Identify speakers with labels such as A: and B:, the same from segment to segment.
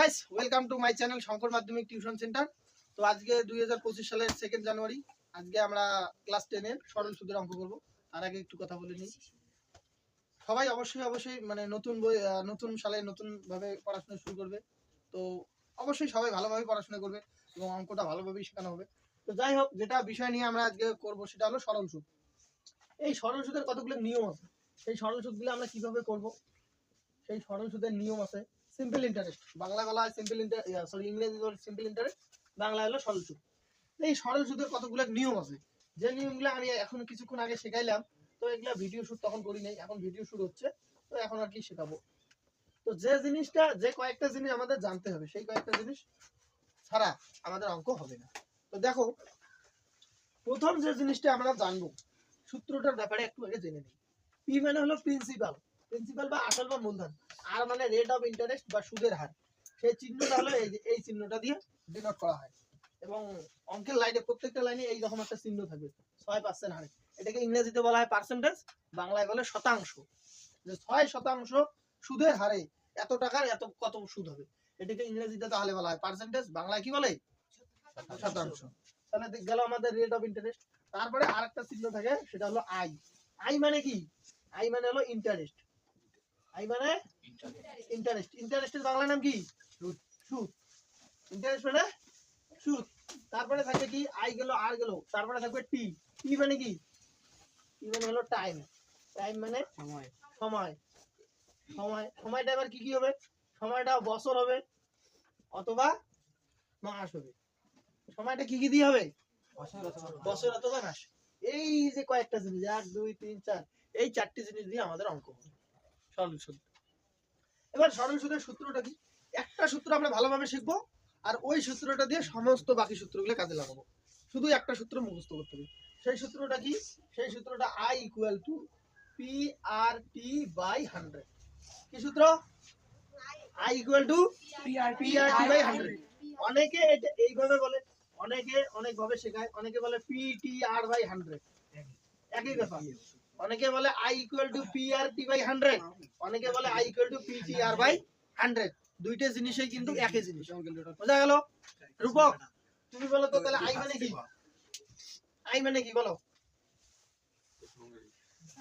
A: Guys, welcome to my channel Shankar মাধ্যমিক tuition centre. তো আজকে 2025 সালের 2 জানুয়ারি। আজকে আমরা ক্লাস 10 এর সরল সুদের অঙ্ক করব। তার আগে একটু কথা বলে নিই। সবাই অবশ্যই মানে নতুন বই নতুন সালে নতুন ভাবে পড়াশোনা শুরু করবে। তো অবশ্যই সবাই ভালোভাবে পড়াশোনা করবে এবং অঙ্কটা ভালোভাবেই শেখানো হবে। তো যাই হোক, যেটা বিষয় নিয়ে আমরা আজকে করব সেটা হলো সরল সুদ। এই সরল সুদের কতগুলো নিয়ম আছে। সেই সরল সুদগুলো আমরা কিভাবে করব, সেই সরল সুদের নিয়ম আছে। সিম্পল ইন্টারেস্ট, বাংলা বলা হয় সিম্পল ইন্টারেস্ট, ইংরেজি বলে সিম্পল ইন্টারেস্ট, বাংলা হলো সরল সুদ। এই সরল সুদের কতগুলো নিয়ম আছে, যে নিয়মগুলো আমি এখন কিছুক্ষণ আগে শেখাইলাম। তো এগুলা ভিডিও শুট তখন করি নাই, এখন ভিডিও শুট হচ্ছে, তো এখন আর কি শেখাবো। তো যে কয়েকটা জিনিস আমাদের জানতে হবে, সেই কয়েকটা জিনিস ছাড়া আমাদের অঙ্ক হবে না। তো দেখো, প্রথম যে জিনিসটা আমরা জানবো, সূত্রটার ব্যাপারে একটু আগে জেনে নিই। পি মানে হলো প্রিন্সিপাল বা আসল বা মূলধন। আর মানে রেট অফ ইন্টারেস্ট বা সুদের হার। সেই চিহ্নটা হলো এই চিহ্নটা দিয়ে ডিনোট করা হয়। এবং অঙ্কের লাইনে প্রত্যেকটা লাইনে এই রকম একটা চিহ্ন থাকবে 6% হারে। এটাকে ইংরেজিতে বলা হয় পার্সেন্টেজ, বাংলায় বলে শতাংশ। যে 6% সুদের হারে এত টাকার কত সুদ হবে, এটাকে ইংরেজিতে তাহলে বলা হয় পার্সেন্টেজ, বাংলায় কি বলে? শতাংশ। তাহলে গেল আমাদের রেট অফ ইন্টারেস্ট। তারপরে আরেকটা চিহ্ন থাকে, সেটা হলো আই। আই মানে কি? আই মানে হলো ইন্টারেস্ট। আই মানে ইন্টারেস্ট। ইন্টারেস্টের বাংলা নাম কি? সুদ। ইন্টারেস্ট মানে সুদ। তারপরে থাকবে কি? আই গেল, আর গেল, তারপরে থাকবে টি। টি মানে কি? টি মানে হলো টাইম। টাইম মানে সময়। সময় সময়টা এবার কি হবে? সময়টা বছর হবে অথবা মাস হবে। সময়টা কি দিয়ে হবে? বছর অথবা মাস। এই যে কয়েকটা জিনিস, 1 2 3 4, এই চারটি জিনিস দিয়ে আমাদের অঙ্ক হবে সরল সুদ। এবার সরল সুদের সূত্রটা কি? একটা সূত্র আমরা ভালোভাবে শিখবো, আর ওই সূত্রটা দিয়ে সমস্ত বাকি সূত্রগুলো কাজে লাগাবো। শুধু একটা সূত্র মুখস্থ করতে হবে। সেই সূত্রটা কি? সেই সূত্রটা I ইকুয়াল টু PRT/100। কি সূত্র? I equal two PRT/100। অনেকে এটা এইভাবে বলে, অনেকে অনেকভাবে শেখায়। অনেকে বলে PTR/100, একই ব্যাপার। অনেকে বলে I ইকুয়াল টু PRT/100, অনেকে বলে I ইকুয়াল টু PTR/100। দুইটা জিনিসই কিন্তু একই জিনিস। বোঝা গেল? রূপক, তুমি বলো তো তাহলে I মানে কি? I মানে কি বলো?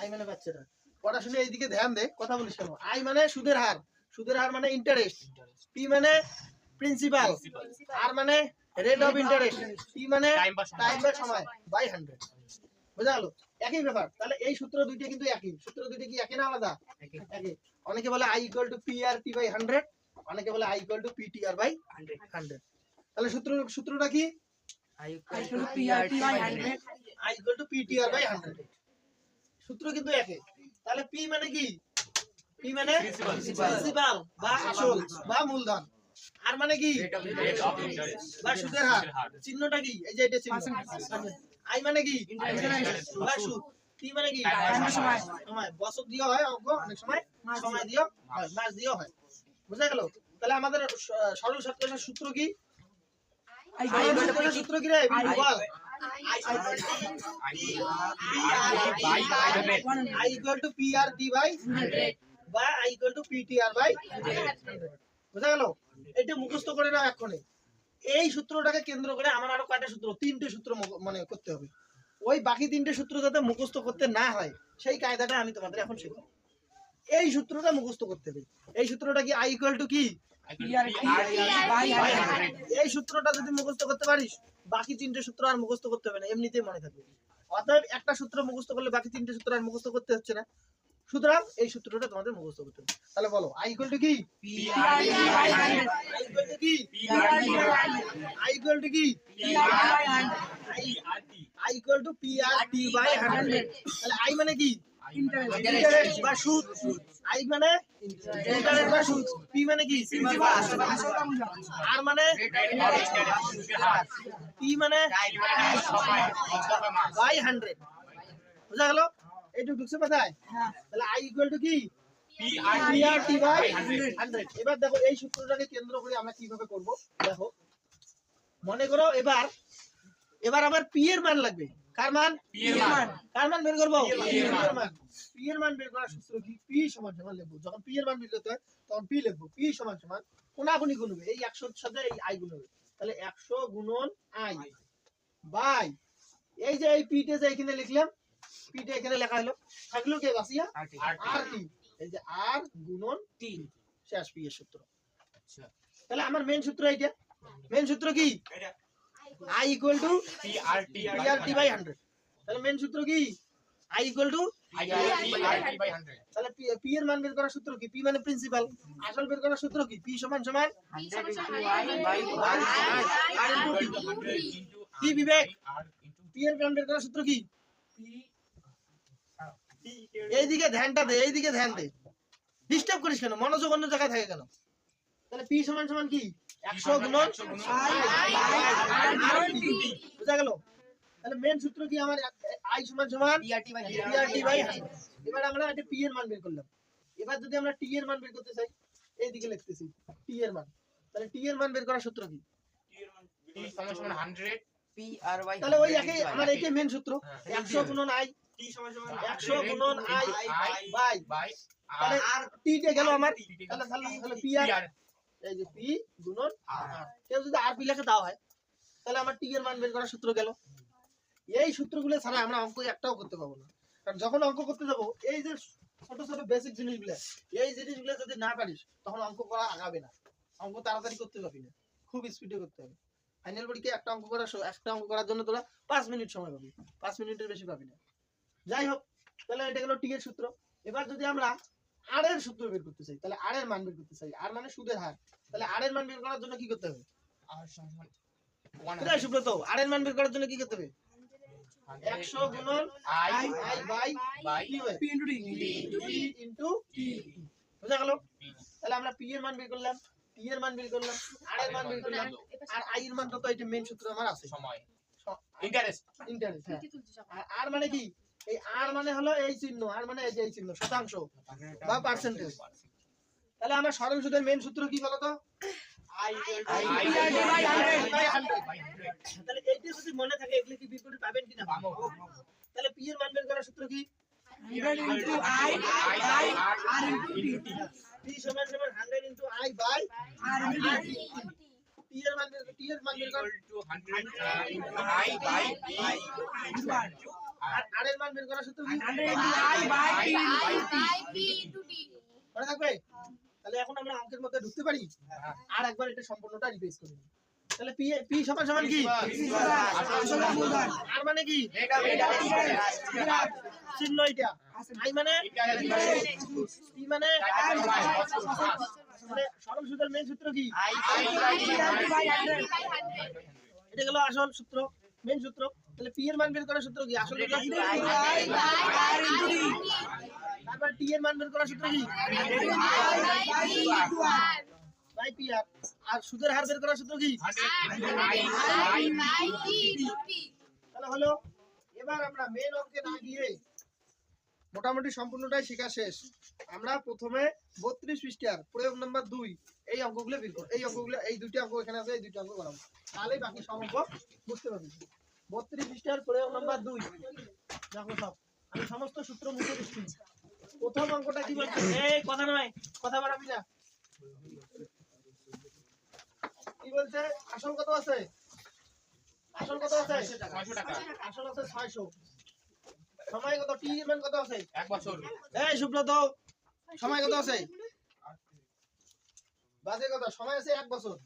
A: I মানে বাচ্চারা পড়াশোনা এইদিকে ধ্যান দে, কথা বলিস কেন? I মানে সুদের হার। সুদের হার মানে ইন্টারেস্ট। P মানে প্রিন্সিপাল। R মানে রেট অফ ইন্টারেস্ট। T মানে টাইম বা সময় বাই 100। বোঝা গেল? একই ব্যাপার। তাহলে এই সূত্র দুইটা কিন্তু একই। সূত্র দুইটা কি একই না আলাদা? একই। অনেকে বলে I ইকুয়াল টু PRT/100, অনেকে বলে I ইকুয়াল টু PTR/100। তাহলে সূত্রটা কি? I equal two PTR/100। সূত্র কিন্তু একই। তাহলে P মানে কি? P মানে প্রিন্সিপাল বা আসল বা মূলধন। আর মানে কি? বা সুদের হার। চিহ্নটা কি? এই যে এটা চিহ্ন। আই মানে কি? ইন্টারেস্ট বা সুদ। টি মানে কি? সময়। বছর দিয়ে হয় অঙ্ক, অনেক সময় সময় দিয়ে হয়, মাস দিয়ে হয়। বুঝা গেল? তাহলে আমাদের সরল সাদৃশ্যের সূত্র কি? সূত্র কি রে? বল। I equal to PRT/100 বা I equal to PTR/100। বুঝা গেল? এটা মুখস্থ করে নাও এক্ষুনি। এই সূত্রটাকে কেন্দ্র করে আমার আরো কয়টা সূত্র, 3টে সূত্র মানে করতে হবে। ওই বাকি 3টে সূত্র যাতে মুখস্থ করতে না হয়, সেই কায়দাটা আমি তোমাদের এখন শেখাবো। এই সূত্রটা মুখস্থ করতে হবে। এই সূত্রটা কি? I equal to কি? এই সূত্রটা যদি মুখস্থ করতে পারিস, বাকি 3টে সূত্র আর মুখস্থ করতে হবে না, এমনিতেই মনে থাকবে। অতএব একটা সূত্র মুখস্থ করলে বাকি 3টে সূত্র আর মুখস্থ করতে হচ্ছে না। সুতরাং এই সূত্রটা তোমাদের মুখস্থ করতে হবে। তাহলে বলো, I equal to কি? I equal to কি? I equal to কি? I equal to PRT/100। তাহলে I মানে কি? ইন্টারেস্ট বা সুদ। I মানে ইন্টারেস্ট বা সুদ। P মানে কি? আর মানে T মানে বাই 100। বুঝা গেল? এইটুকু ঢুকছে কথায়? তাহলে I ইকুয়াল টু কি? PRT/100। এবার দেখো, এই সূত্রটাকে কেন্দ্র করে আমরা কিভাবে করব। দেখো, মনে করো এবার এবার আমার পি এর মান লাগবে। কার মান?
B: পি এর মান।
A: কার মান বের করব?
B: P এর মান।
A: পি এর মান বের করার সূত্র কি? পি সমান সমান লিখব। যখন পি এর মান বের করতে হয় তখন পি লিখব। পি সমান সমান কোনাকুনি গুণবে, এই 100 এর সাথে এই আই গুণ হবে। তাহলে 100 গুণন আই বাই এই যে এই পিটা যে এখানে লিখলাম, পিটা এখানে লেখা হলো, থাকলো কি বাসিয়া? আর টি। এই যে আর গুণন টি, শেষ পি এর সূত্র।
B: আচ্ছা
A: তাহলে আমার মেইন সূত্র এইটা। মেইন সূত্র কি?
B: এটা
A: i equal to
B: PRT
A: PRT by 100। তাহলে মেইন সূত্র কি? i equal to
B: PRT by 100।
A: তাহলে পি এর মান বের করার সূত্র কি? পি মানে প্রিন্সিপাল। আসল বের করার সূত্র কি? পি সমান সমান কি বিবেক? পি এর মান বের করার সূত্র কি? এইদিকে ধ্যানটা দে, এইদিকে ধ্যান দে। ডিস্টার্ব করিস কেন? মনোযোগ অন্য জায়গায় থাকে কেন? তাহলে পি সমান সমান কি? 100 গুণন বুঝা গেল? তাহলে মেন সূত্র কি আমার? আই সমান সমান PRT বাই 100। এবার আমরা এটা পি এর মান বের করলাম। এবার যদি আমরা টি এর মান বের করতে চাই, এইদিকে লিখতেছি টি এর মান। তাহলে টি এর মান বের করার সূত্র কি?
B: T সমান সমান 100
A: তাহলে ওই একই আমার এইটাই মেন সূত্র। 100 গুণন আই,
B: T সমান সমান
A: 100 গুণন আই বাই
B: বাই
A: তাহলে আর টি তে গেল আমার।
B: তাহলে
A: তাহলে পি আর, এই যে পি গুণন আর। কেউ যদি আর পি লিখে দাও হয়, তাহলে আমার টি এর মান বের করার সূত্র গেল। এই সূত্রগুলো ছাড়া আমরা অঙ্ক একটাও করতে পারবো না। কারণ যখন অঙ্ক করতে যাব, এই যে ছোট ছোট বেসিক জিনিসগুলো, এই জিনিসগুলো যদি না পারিস তখন অঙ্ক করা আগাবে না। অঙ্ক তাড়াতাড়ি করতে পারবি না, খুব স্পিডে করতে হবে। ফাইনাল পরীক্ষায় একটা অঙ্ক করার জন্য তোরা 5 মিনিট সময় পাবি, 5 মিনিটের বেশি পাবি না। যাই হোক, তাহলে এটা গেল টি এর সূত্র। এবার যদি আমরা আর এর সূত্র বের করতে চাই, তাহলে আর এর মান বের করতে চাই, আর মানে সুদের হার। তাহলে আর এর মান বের করার জন্য কি করতে হবে?
B: R সমান
A: কোথায় সুব্রত? আর এর মান বের করার জন্য কি করতে হবে? 100 গুণন
B: I
A: আই বাই
B: বাই
A: কি হবে?
B: P into T
A: P into টি। বুঝা গেল? তাহলে আমরা পি এর মান বের করলাম, টি এর মান বের করলাম, আর এর মান বের করলাম, আর আই এর মান তো এটা মেইন সূত্র আমার আছে,
B: সময় ইন্টারেস্ট
A: ইন্টারেস্ট। আর আর মানে কি? এই আর মানে হলো এই চিহ্ন, আর মানে এই যে এই চিহ্ন, শতাংশ বা পার্সেন্টেজ। তাহলে আমরা সরল সুদের মেইন সূত্র কি বলো তো?
B: I
A: by 100।
B: বাই 100
A: তাহলে এইটা যদি মনে থাকে, এগুলো কি বিপরীত পাবেন কিনা? পাবো। তাহলে পি এর মান বের করার সূত্র কি?
B: 100 into I by R into T
A: P সমান সমান 100 into I by R into T এর মান বের কর।
B: equal to 100 into I by P into R
A: আর আর এর মান বের করার সূত্র কি?
B: 100 into I by P
A: মনে থাকবে? তাহলে এখন আমরা অঙ্কের মধ্যে ঢুকতে পারি। আর একবার এটা সম্পূর্ণটা রিভাইজ করি। তাহলে পি সমান সমান কি? আর মানে কি? চিহ্ন এটা। আই মানে পি মানে তাহলে সরল সুদের মেইন সূত্র কি? এটা গেল আসল সূত্র, মেইন সূত্র। তাহলে পি এর মান বের করার সূত্র কি? আসল তারপর টি এর মান বের করার সূত্র কি? By P R. আর সুদের হার বের করার সূত্র কি? তাহলে হলো। এবার আমরা মেইন অঙ্কে না গিয়ে মোটামুটি সম্পূর্ণটাই শেখা শেষ। আমরা প্রথমে 32 পৃষ্ঠার প্রয়োগ নাম্বার 2 এই অঙ্কগুলো বের করব। এই অঙ্কগুলো, এই দুইটা অঙ্ক এখানে আছে, এই দুইটা অঙ্ক করাবো, তাহলেই বাকি সব অঙ্ক বুঝতে পারবি। 32 পৃষ্ঠার প্রয়োগ নাম্বার 2 দেখো সব আমি সমস্ত সূত্র মুছে দিচ্ছি। প্রথম অঙ্কটা কি বলছে? এই কথা নয়, কথা বাড়াবি না। কি বলছে? আসল কত আছে? আসল কত আছে?
B: 600 টাকা
A: আসল আছে 600। সময় কত? টি এর মান কত আছে?
B: 1 বছর
A: এই সুব্রত, সময় কত আছে? বাজে কত? সময় আছে 1 বছর।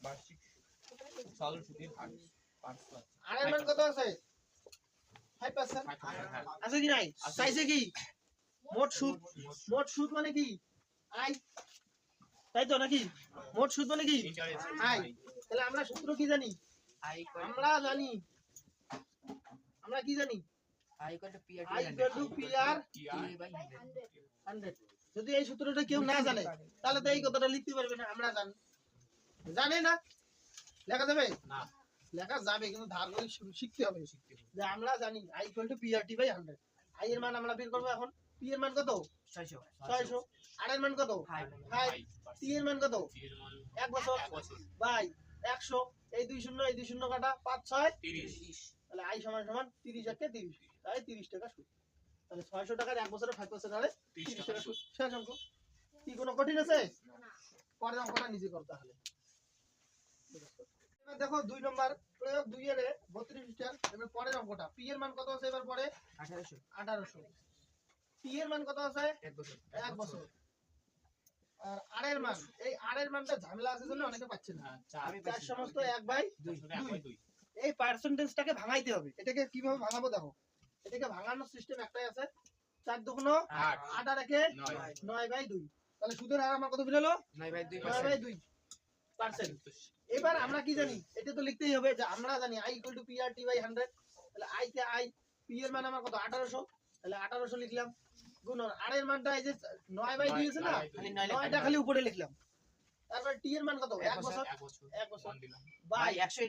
B: বার্ষিক সরল সুদের হার 500
A: আর এর মান কত আছে? 5%। আছে কি নাই? চাইছে কি? মোট সুদ। মোট সুদ মানে কি? আই। তাই তো নাকি? মোট সুদ মানে কি? আই। তাহলে আমরা সূত্র কি জানি? আমরা জানি, আমরা কি জানি? I equal to PR 100। যদি এই সূত্রটা কেউ না জানে, তাহলে তো এই কথাটা লিখতে পারবে না। আমরা জানি, জানে না লেখা যাবে না? লেখা যাবে, কিন্তু ধার করে শিখতে হবে। যে আমরা জানি I equal to PRT by 100। I এর মান আমরা বের করব এখন। P এর মান কত? 600। R এর মান কত? 5। T এর মান কত? 1 বছর বাই 100, এই 2 শূন্য এই 2 শূন্য কাটা 5 6
B: 30
A: তাহলে আই সমান সমান 30 একে 30 তাই 30 টাকা সুদ। তাহলে 600 টাকার এক বছরে 5% হারে 30 টাকা সুদ। শেষ অঙ্ক। কি কোনো কঠিন আছে? পরের অঙ্কটা নিজে করতে হবে। এবার দেখো 2 নম্বর প্রয়োগ 2 এর 32 পৃষ্ঠার এবার পরের অঙ্কটা পি এর মান কত আছে এবার পরে 1800 টি এর মান কত আছে 1 বছর আর আর এর মান এই আর এর মানটা ঝামেলা আছে জন্য অনেকে পাচ্ছে না আমি তার সমস্ত 1/2 এই পার্সেন্টেজটাকে ভাঙাইতে হবে এটাকে কিভাবে ভাঙাবো দেখো এটাকে ভাঙানোর সিস্টেম একটাই আছে 4 দুগুণ 8 8 আর একে 9/2 তাহলে সুদের হার আমার কত বের হলো 9/2% এবার আমরা কি জানি এটা তো লিখতেই হবে যে আমরা জানি i = PRT/100 তাহলে i কে i p এর মান আমার কত 1800 তাহলে 1800 লিখলাম গুণ r এর মানটা এই যে 9/2 আছে না খালি 9টা খালি উপরে লিখলাম তারপর t এর মান কত 1 বছর 1 বছর বাই 100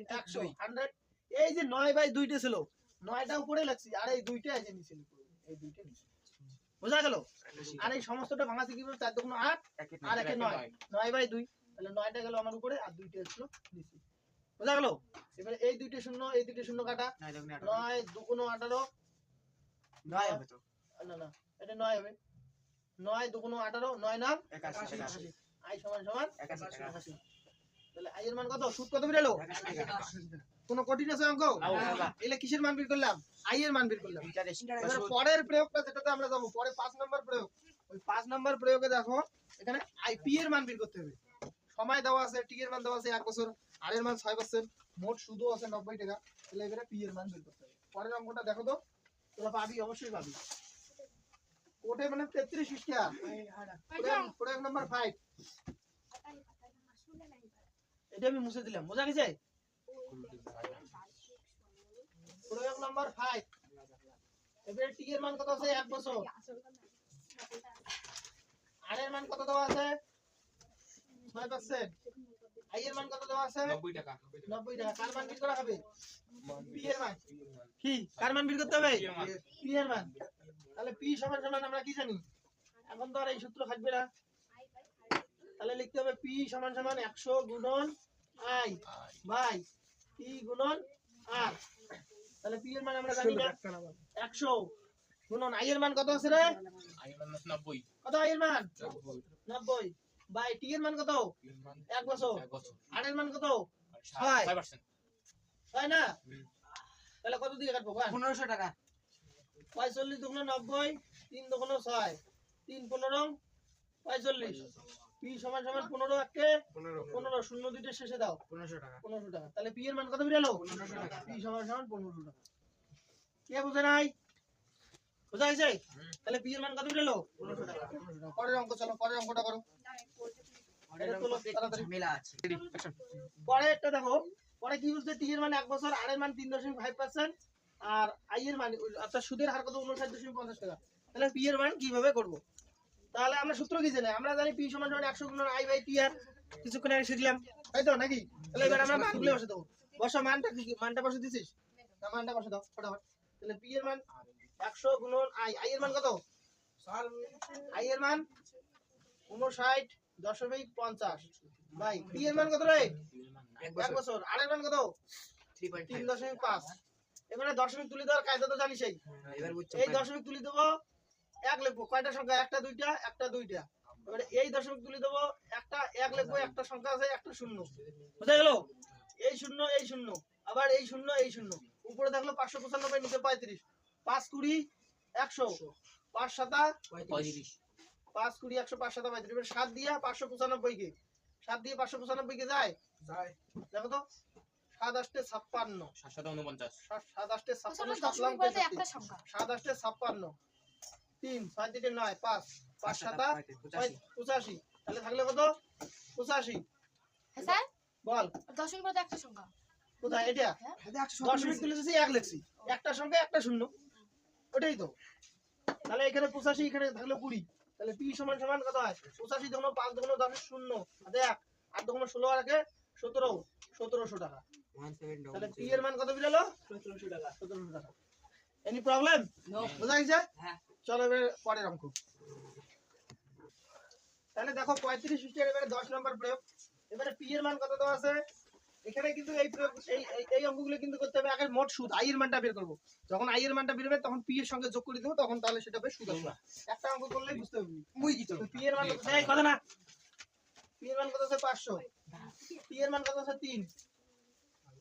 A: 100 এই যে 9/2 টা ছিল 9টা উপরে লিখছি আর এই দুইটা এই যে নিচে লিখব এই দুইটা নিচে বুঝা গেল আর এই সমস্তটা ভাঙাছি কিভাবে 4 দুগুণ 8 আর একে 9 9/2 তাহলে 9টা গেল আমার উপরে আর দুইটা আসলো নিচে বুঝা গেল এবারে এই দুইটা শূন্য এই দুইটা শূন্য কাটা 9 দুগুণ 18 9 হবে তো না না এটা 9 হবে 9 দুগুণ 18 9 নাম 81 আই সমান সমান 81 তাহলে আই এর মান কত সুদ কত বের হলো 81 কোন কঠিন আছে অঙ্ক এলে কিসের মান বের করলাম আই এর মান বের করলাম এবারে পরের প্রয়োগটা যেটাতে আমরা যাব পরে 5 নাম্বার প্রয়োগ ওই 5 নাম্বার প্রয়োগে দেখো এখানে আইপি এর মান বের করতে হবে সময় দেওয়া আছে টি এর মান দেওয়া আছে 1 বছর আর এর মান 6% মোট সুদও আছে 90 টাকা তাহলে এবারে পি এর মান বের করতে হবে পরের অঙ্কটা দেখো তো তোরা পাবি অবশ্যই পাবি কোটে মানে 33 পৃষ্ঠা প্রয়োগ নাম্বার 5 এটা আমি মুছে দিলাম বোঝা গেছে প্রয়োগ নাম্বার 5 এবারে টি এর মান কত আছে 1 বছর আর এর মান কত দেওয়া আছে 6% আই এর মান কত দেওয়া আছে
B: 90 টাকা
A: 90 টাকা কার মান বের করা হবে পি এর মান কি কার মান বের করতে হবে পি এর মান তাহলে পি সমান সমান আমরা কি জানি এখন তো আর এই সূত্র থাকবে না তাহলে লিখতে হবে পি সমান সমান 100 গুণন আই বাই পি গুণন আর তাহলে পি এর মান আমরা জানি না 100 গুণন আই এর মান কত আছে রে
B: আই মাইনাস 90
A: কত আই এর মান 90 বাই টি এর মান কত 1 বছর আর এর মান কত 6% তাই না তাহলে কত দিয়ে কাটবো 1500 টাকা 45 দুগুণ 90 3 দুগুণ 6 3 15 45 পি সমান সমান 15 একে 15 শূন্য দুইটা শেষে দাও 1500 টাকা তাহলে পি এর মান কত বের হলো 1500 টাকা পি সমান সমান 1500 টাকা কে বুঝে নাই বুঝা গেছে তাহলে পি এর মান কত বের হলো 1500 টাকা পরের অঙ্ক চলো পরের অঙ্কটা করো পরে একটা দেখো পরে কি বলছে টি এর মান 1 বছর আর এর মান 3.5% আর আই এর মান অর্থাৎ সুদের হার কত 59.50 টাকা তাহলে পি এর মান কিভাবে করব তাহলে আমরা সূত্র কি জানি আমরা জানি পি সমান সমান 100 গুণ আই বাই টি আর কিছুক্ষণ আগে শিখলাম তাই তো নাকি তাহলে এবার আমরা মানগুলো বসে দেব বসা মানটা বসে দিছিস না মানটা বসে দাও ফটাফট তাহলে পি এর মান 100 গুণ আই আই এর মান কত আই এর মান 59.50 ভাই টি এর মান কত রে 1 বছর আর এর মান কত 3.5 এবারে দশমিক তুলি দেওয়ার কায়দা তো জানিসই এই দশমিক তুলি দেব এক লিখবো কয়টা সংখ্যা একটা দুইটা এবারে এই দশমিক তুলি দেব একটা এক লিখবো একটা সংখ্যা আছে একটা শূন্য বুঝা গেল এই শূন্য আবার এই শূন্য উপরে দেখলো 595 নিচে 35 5 20 100 5 7 35 5 20 100 5 7 35 এবারে 7 দিয়া 595 কে 7 দিয়ে 595 কে যায় দেখো তো 7 8 56
B: 749
A: 7 8 56 বলতে একটা সংখ্যা 7 8 56 3 6 3 9 5 5 7 85 তাহলে থাকলে কত 85
C: হ্যাঁ স্যার
A: বল
C: দশমিক বলতে একটা সংখ্যা
A: কোথায় এটা দশমিক তুলে দিয়েছি এক লিখছি একটা সংখ্যা একটা শূন্য ওটাই তো তাহলে এখানে 85 এখানে থাকলো 20 তাহলে পি সমান সমান কত হয় 85 দুগুণ 5 দুগুণ 10 শূন্য দেখ 8 দুগুণ 16 আর একে 1700 টাকা তাহলে পি এর মান কত বের হলো 1700 টাকা এনি প্রবলেম বুঝা গেছে হ্যাঁ চলো এবার পরের অঙ্ক তাহলে দেখো 35 পৃষ্ঠার এবারে 10 নম্বর প্রয়োগ এবারে পি এর মান কত দেওয়া আছে এখানে কিন্তু এই অঙ্কগুলো কিন্তু করতে হবে আগে মোট সুদ আই এর মানটা বের করব। যখন আই এর মানটা বের হবে তখন পি এর সঙ্গে যোগ করে দেব, তখন তাহলে সেটা হবে সুদ আসবে। একটা অঙ্ক করলেই বুঝতে পারবি। মুই কি তো পি এর মান কত? এই কথা না, পি এর মান কত আছে 500, পি এর মান কত আছে 3,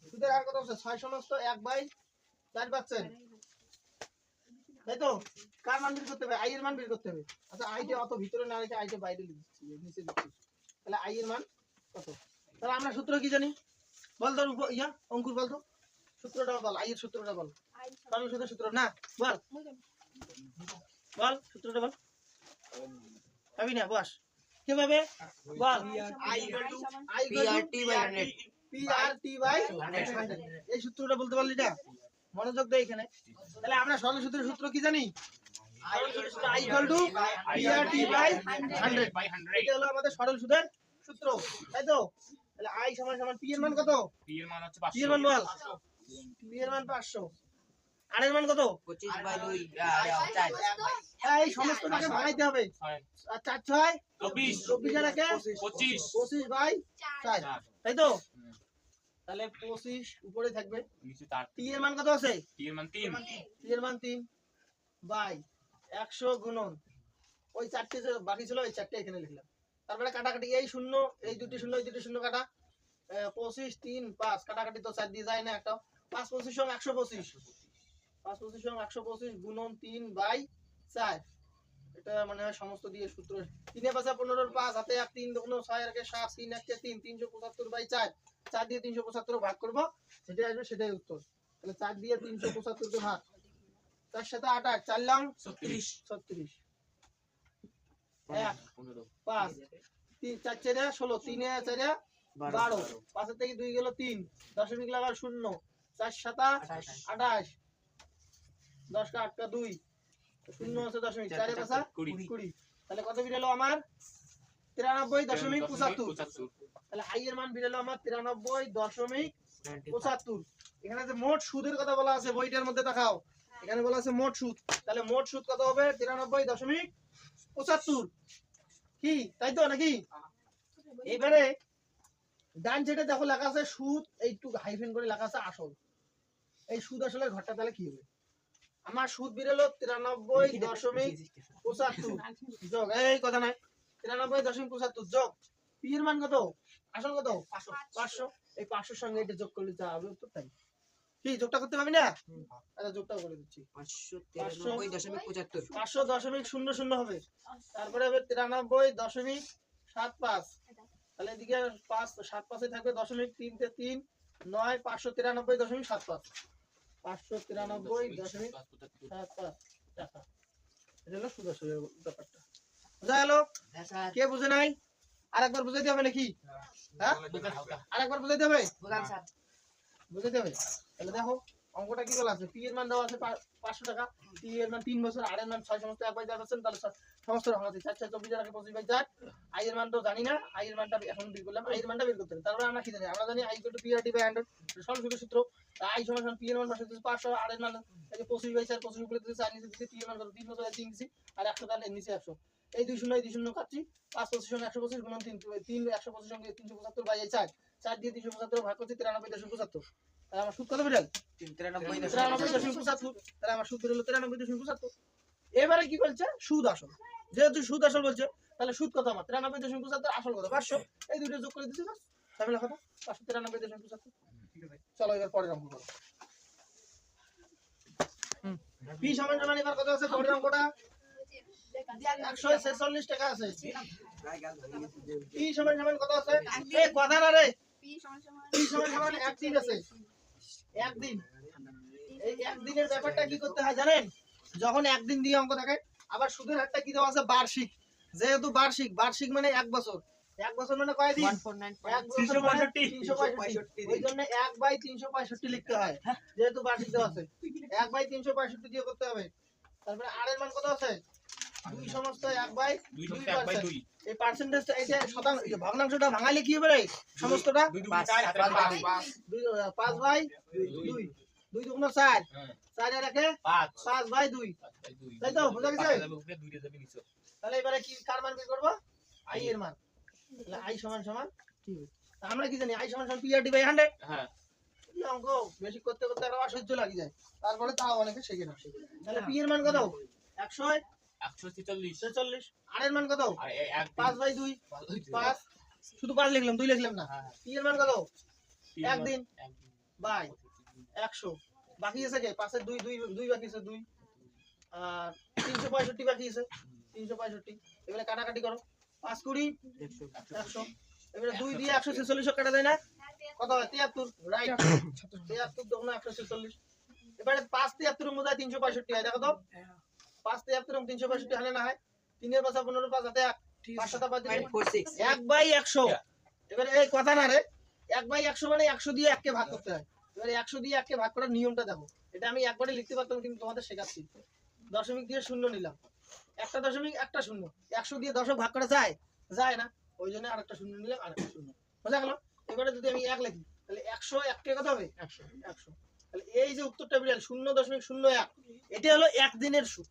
A: সুদের হার কত আছে 6 সমস্ত 1/4 পাচ্ছেন, তাই তো? কার মান বের করতে হবে? আই এর মান বের করতে হবে। আচ্ছা আইটা অত ভিতরে না রেখে আইটা বাইরে লিখছি, নিচে লিখছি। তাহলে আই এর মান কত? তাহলে আমরা সূত্র কি জানি? বল তোর ইয়া অঙ্কুর বল তো সূত্রটা বল, আই এর সূত্রটা বল। সরল সুদের সূত্র না, বল বল সূত্রটা বল। পাবি না, বস কিভাবে বল?
B: I equal to
A: I
B: PRT by 100
A: PRT/100 এই সূত্রটা বলতে পারলি না? মনোযোগ দে এখানে। তাহলে আমরা সরল সুদের সূত্র কি জানি? আই ইকুয়াল টু PRT/100 এটা হলো আমাদের সরল সুদের সূত্র, তাই তো? তাহলে আই সমান সমান পি এর মান কত?
B: P এর মান হচ্ছে
A: পি এর মান বল। পি এর মান 500, আর এর মান কত?
B: 25/2
A: এই সমস্তটাকে ভাঙাইতে হবে। আর 4 6 24 আর একে 25/4, তাই তো? তাহলে 25 উপরে থাকবে।
B: নিচে 4
A: পি এর মান কত আছে?
B: P এর মান 3
A: পি এর মান 3 বাই 100 গুণন ওই চারটে যে বাকি ছিল ওই চারটে এখানে লিখলাম। তারপরে কাটাকাটি এই শূন্য এই দুটি শূন্য এই দুটি শূন্য কাটা 25 3 5 কাটাকাটি তো 4 দিয়ে যায় না একটা। 5 25 সমান 125, 5 25 সমান 125 গুণন 3/4। এটা মানে হয় সমস্ত দিয়ে সূত্র 3 এ 5 15 5 হাতে 1 3 2 6 আর 7 3 1 3 375/4 4 দিয়ে 375 ভাগ করব, যেটা আসবে সেটাই উত্তর। তাহলে 4 দিয়ে 375 কে ভাগ, 4 সাথে 8 8 4 লং 36 36 1 5 3 4 4 16 3 এ 4 12 5 থেকে 2 গেল 3 দশমিক লাগার 0 4 7 28 10 কা 8 কা 2 শূন্য আছে দশমিক 4 এ 5 20। তাহলে কত বেরোলো আমার? 93.75। তাহলে আই এর মান বেরোলো আমার 93.75। এখানে যে মোট সুদের কথা বলা আছে বইটার মধ্যে দেখাও, এখানে বলা আছে মোট সুদ। তাহলে মোট সুদ কত হবে? 93.75 কি, তাই তো নাকি? এবারে ডান সাইডে দেখো লেখা আছে সুদ, এইটুকু হাইফেন করে লেখা আছে আসল। এই সুদ আসলের ঘরটা তাহলে কি হবে? আমার সুদ বেরোলো 93.75 যোগ এই কথা নাই 93.75 যোগ পি এর মান কত? আসল কত? 500। এই 500 সঙ্গে এটা যোগ করলে যা হবে উত্তর তাই। কি যোগটা করতে পারবি না? আচ্ছা যোগটা করে দিচ্ছি। 500.00 হবে, তারপরে হবে 93.75। তাহলে এদিকে 5 7 5 এ থাকবে দশমিক 3 তে 3 9 593.75 593.75 টাকা। এটা হলো সুদ আসলের ব্যাপারটা। বুঝা গেল? কে বুঝে নাই? আরেকবার বুঝাইতে হবে নাকি? হ্যাঁ আরেকবার বুঝাইতে হবে, বুঝাইতে হবে। তাহলে দেখো অঙ্কটা কি বলা আছে? পি এর মান দেওয়া আছে 500 টাকা, টি এর মান 3 বছর, আর এর মান 6 সমস্ত 1/4%। তাহলে সমস্ত রকম আছে 4 4 24 আর 25/4। আই এর মান তো জানি না, আই এর মানটা এখন বের করলাম, আই এর মানটা বের করতে হবে। তারপরে আমরা কি জানি? আমরা জানি আই ইকুয়াল টু PRT/100 সরল সুদের সূত্র। আই সমান সমান পি এর মান 500, আর এর মান এই যে 25/4 25 উপরে দিতে 4 নিচে দিতে, টি এর মান কত? 3 বছর 3 দিছি আর 100 তাহলে নিচে 100। এই 2 শূন্য এই 2 শূন্য কাটছি, 5 25 সমান 125 গুণন 3 3 125 সঙ্গে 375/4 4 দিয়ে 375 ভাগ করছি 93.75। তাহলে আমার সুদ কত বেরোল? 93.75। তাহলে আমার সুদ বেরোলো 93.75। এবারে কি বলছে? সুদ আসল। যেহেতু সুদ আসল বলছে তাহলে সুদ কত আমার? 93.75, আসল কত? 500। এই দুটো যোগ করে দিছি বাস, তাহলে কত? 593.75। চলো এবার পরের অঙ্ক করো। পি সমান সমান এবার কত আছে? পরের অঙ্কটা 146 টাকা আছে। পি সমান সমান কত আছে? এই কথা না রে, পি সমান সমান একদিন আছে, একদিন। এই একদিনের ব্যাপারটা কি করতে হয় জানেন? যখন একদিন দিয়ে অঙ্ক থাকে, আবার সুদের হারটা কি দেওয়া আছে? বার্ষিক। যেহেতু বার্ষিক, বার্ষিক মানে 1 বছর, 1 বছর মানে কয় দিন? 365। ওই জন্য 1/365 লিখতে হয়, যেহেতু বার্ষিক দেওয়া আছে। 1/365 দিয়ে করতে হবে। তারপরে আর এর মান কত আছে? 2 সমস্ত 1/2। এই পার্সেন্টেজটা এই যে শতাংশ এই ভগ্নাংশটা ভাঙাইলে কি হবে রে? সমস্তটা 5/2 2 দুগুণ 4 4 এর একে 5/2, তাই তো? বুঝা গেছে? তাহলে এবারে কি কার মান বের করব? আই এর মান। তাহলে আই সমান সমান কি হবে? আমরা কি জানি আই সমান পিআরডি বাই 100।
B: হ্যাঁ
A: এই অঙ্ক বেশি করতে করতে আরো অসহ্য লাগে যায়, তারপরে তাও অনেকে শিখে না। তাহলে পি এর মান কত? 146। আর এর মান কত? 5/2। 5 শুধু 5 লিখলাম, 2 লিখলাম না। পি এর মান কত? একদিন বাই 100। বাকি আছে কে? 5 এর 2 2 বাকি আছে 2। আর 365 বাকি আছে 365। এবারে কাটাকাটি করো। 5 20 100। এবারে 2 দিয়ে 146 কাটা যায় না? কত হয়? 73। রাইট। 73 দুগুণ 146। এবারে 5 73 মধ্যে 365 হয়, দেখো তো। 5 73 এবং 365 হালে না হয়? 3 এর পাশে 15 5 হাতে 1 5 7 5 দিলে 1/100। এবারে এই কথা না রে, 1/100 মানে 100 দিয়ে 1 কে ভাগ করতে হয়। এবারে 100 দিয়ে 1 কে ভাগ করার নিয়মটা দেখো। এটা আমি একবারে লিখতে পারতাম, কিন্তু তোমাদের শেখাচ্ছি। দশমিক দিয়ে শূন্য নিলাম, একটা দশমিক একটা শূন্য। 100 দিয়ে দশক ভাগ করা যায়? যায় না। ওই জন্য আরেকটা শূন্য নিলাম, আরেকটা শূন্য। বোঝা গেল? এবারে যদি আমি 1 লিখি, তাহলে 100 1 কে কত হবে? 100। তাহলে এই যে উত্তরটা বিড়াল 0.01, এটা হলো একদিনের সুদ।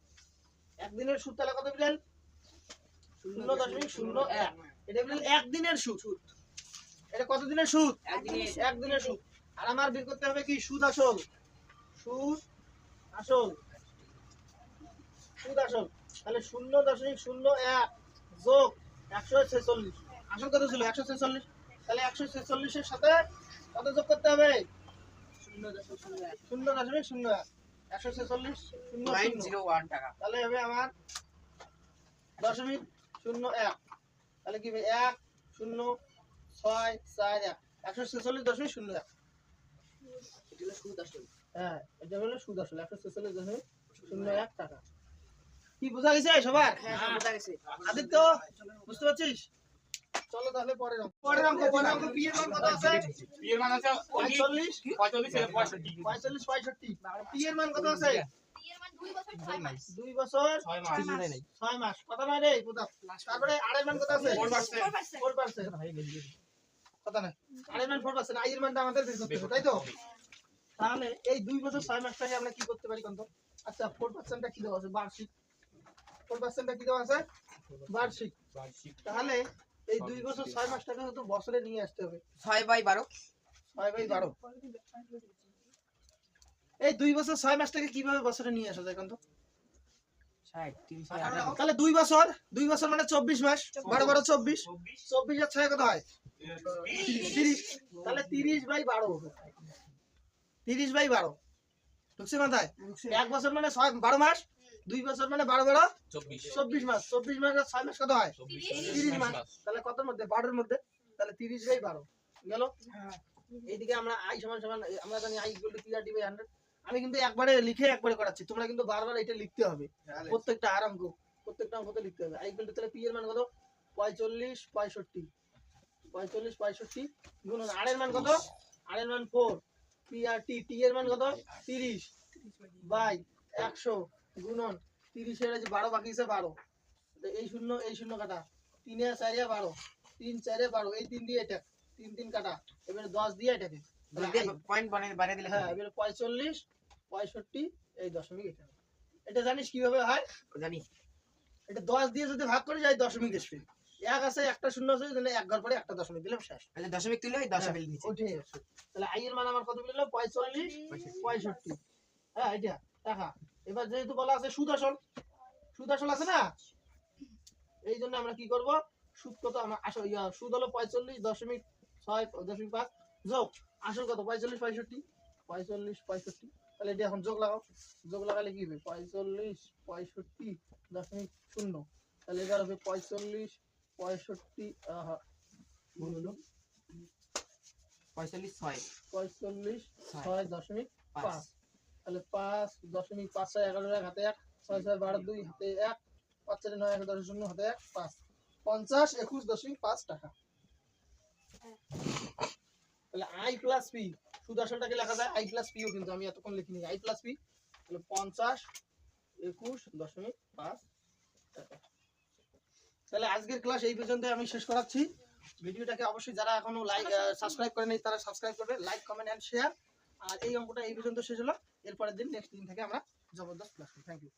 A: একদিনের সুদ তাহলে কত বিড়াল? 0.01। এটা বিড়াল একদিনের সুদ। এটা কত দিনের সুদ? একদিনের সুদ। আর আমার বের করতে হবে কি? সুদ আসল। সুদ আসল। সুদ আসল। তাহলে 0.01 যোগ 146। আসল কত ছিল? 146। তাহলে 146 এর সাথে কত যোগ করতে হবে? 0.01। 146
B: 901 টাকা।
A: তাহলে হবে আমার 0.01। তাহলে কি হবে? 1 0 6 4 1 146.01।
B: এটা হলো সুদ আসল।
A: হ্যাঁ, এটা হলো সুদ আসল 146.01 টাকা। কি বোঝা গেছে সবার?
B: হ্যাঁ বুঝা গেছে।
A: আদিত্য বুঝতে পারছিস? চলো তাহলে পরের অঙ্ক। পরের অঙ্ক পি এর মান কত আছে?
B: পি এর মান আছে
A: 45
B: 45 এর 65।
A: 45 65। পি এর মান কত আছে?
C: পি এর মান 2 বছর 6 মাস।
A: 2 বছর
B: 6 মাস।
A: 6 মাস। কথা নয় রে প্রতাপ। তারপরে আর এর মান কত আছে?
B: 4%।
A: 4%। কথা নয়। আর এর মান 4%। আই এর মানটা আমাদের বের করতে হবে, তাই তো? তাহলে এই 2 বছর 6 মাসটাকে আমরা কি করতে পারি কোন তো? আচ্ছা 4%টা কি দেওয়া আছে? বার্ষিক। 4%টা কি দেওয়া আছে? বার্ষিক। তাহলে এই 2 বছর 6 মাসটাকে তো বছরে নিয়ে আসতে হবে।
B: 6/12।
A: 6/12। এই 2 বছর 6 মাসটাকে কিভাবে বছরে নিয়ে আসা যায় কোন তো?
B: 60 318।
A: তাহলে 2 বছর মানে 24 মাস। 12 12 24। 24 আর 6 কত হয়? 30। তাহলে 30/12 হবে। 30/12 ঢুকছে মাথায়? 1 বছর মানে 12 মাস। 2 বছর মানে 12 12 24 মাস। 24 মাস আর 6 মাস কত হয়? 30 মাস। তাহলে কতর মধ্যে? 12 এর মধ্যে। তাহলে 30/12 গেল। এইদিকে আমরা আই সমান সমান আমরা জানি I equal to PRD by 100। আমি কিন্তু একবারে লিখে একবারে করাচ্ছি, তোমরা কিন্তু বারবার এটা লিখতে হবে। প্রত্যেকটা আর অঙ্ক, প্রত্যেকটা অঙ্কতে লিখতে হবে। আই ইকুয়াল টু তাহলে পি এর মান কত? 45 65। 45 65 গুণন আর এর মান কত? আর এর মান 4। পিআরটি টি এর মান কত? 30 বাই 100 গুণন 30 এর আছে 12 বাকি আছে 12। তো এই শূন্য কাটা। 3 এ 4 এ 12। 3 4 এ 12। এই 3 দিয়ে এটা 3 3 কাটা। এবারে 10 দিয়ে এটাকে।
B: পয়েন্ট বানিয়ে দিলে
A: হ্যাঁ, এবারে 45 65 এই দশমিক এটা। এটা জানিস কিভাবে হয়?
B: জানি।
A: এটা 10 দিয়ে যদি ভাগ করে যায় দশমিক আসবে। এক আছে একটা শূন্য আছে, তাহলে এক ঘর পরে একটা দশমিক দিলাম শেষ।
B: তাহলে দশমিক তুলে ওই 10 বেল দিয়েছে।
A: ওইটাই আছে। তাহলে আই এর মান আমার কত বেরোলো? 45 65। হ্যাঁ এটা টাকা। এবার যেহেতু বলা আছে সুদ আসল, সুদ আসল আছে না? এই জন্য আমরা কি করব? সুদ কত আমার আসল সুদ হলো 45.6.5 যোগ আসল কত? 45 65। 45 65। তাহলে এটা এখন যোগ লাগাও। যোগ লাগালে কি হবে? 45 65.0। তাহলে এবার হবে 45 65 ভুল হলো
B: 45 6
A: 45 6.5। তাহলে 5.5 6 11 এক হাতে 1 6 6 12 2 হাতে 1 5 4 9 1 10 0 হাতে 1 5 50 21.5 টাকা। তাহলে আই প্লাস পি সুদ আসলটাকে লেখা যায় আই প্লাস পিও, কিন্তু আমি এতক্ষণ লিখিনি আই প্লাস পি। তাহলে 50 21.5 টাকা। তাহলে আজকের ক্লাস এই পর্যন্ত আমি শেষ করাচ্ছি। ভিডিওটাকে অবশ্যই যারা এখনো লাইক সাবস্ক্রাইব করে নেই তারা সাবস্ক্রাইব করবে, লাইক কমেন্ট এন্ড শেয়ার। আর এই অঙ্কটা এই পর্যন্ত শেষ হলো। এরপরের দিন নেক্সট দিন থেকে আমরা জবরদস্ত ক্লাস করব। Thank you.